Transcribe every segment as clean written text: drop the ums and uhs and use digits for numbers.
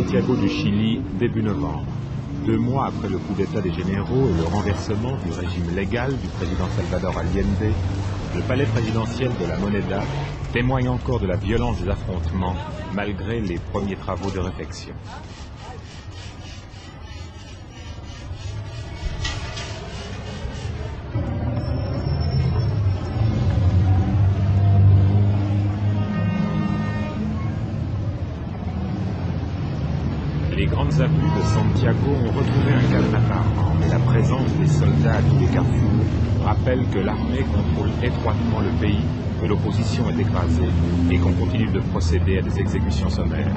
Santiago du Chili début novembre. 2 mois après le coup d'État des généraux et le renversement du régime légal du président Salvador Allende, le palais présidentiel de la Moneda témoigne encore de la violence des affrontements malgré les premiers travaux de réfection. Les grandes avenues de Santiago ont retrouvé un calme apparent, mais la présence des soldats à tous les carrefours rappelle que l'armée contrôle étroitement le pays, que l'opposition est écrasée et qu'on continue de procéder à des exécutions sommaires.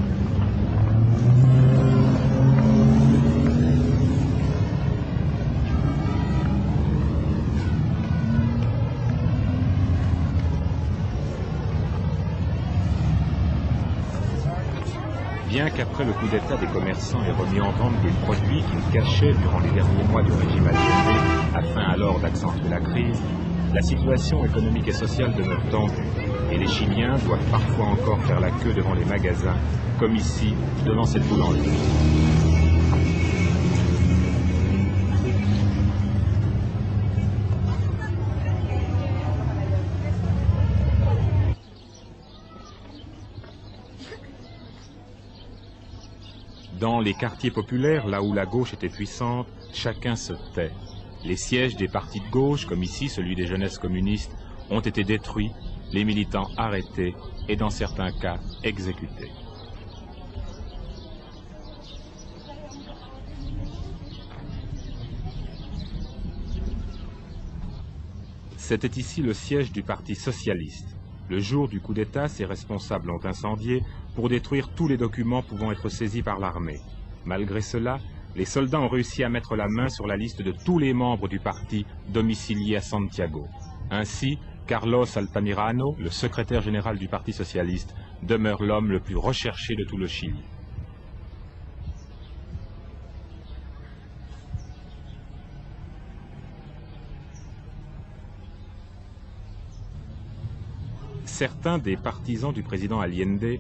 Bien qu'après le coup d'État des commerçants aient remis en vente des produits qu'ils cachaient durant les derniers mois du régime Allende, afin alors d'accentuer la crise, la situation économique et sociale demeure tendue, et les Chiliens doivent parfois encore faire la queue devant les magasins, comme ici, devant cette boulangerie. Dans les quartiers populaires, là où la gauche était puissante, chacun se tait. Les sièges des partis de gauche, comme ici celui des jeunesses communistes, ont été détruits, les militants arrêtés et dans certains cas exécutés. C'était ici le siège du Parti socialiste. Le jour du coup d'État, ses responsables ont incendié pour détruire tous les documents pouvant être saisis par l'armée. Malgré cela, les soldats ont réussi à mettre la main sur la liste de tous les membres du parti domiciliés à Santiago. Ainsi, Carlos Altamirano, le secrétaire général du Parti socialiste, demeure l'homme le plus recherché de tout le Chili. Certains des partisans du président Allende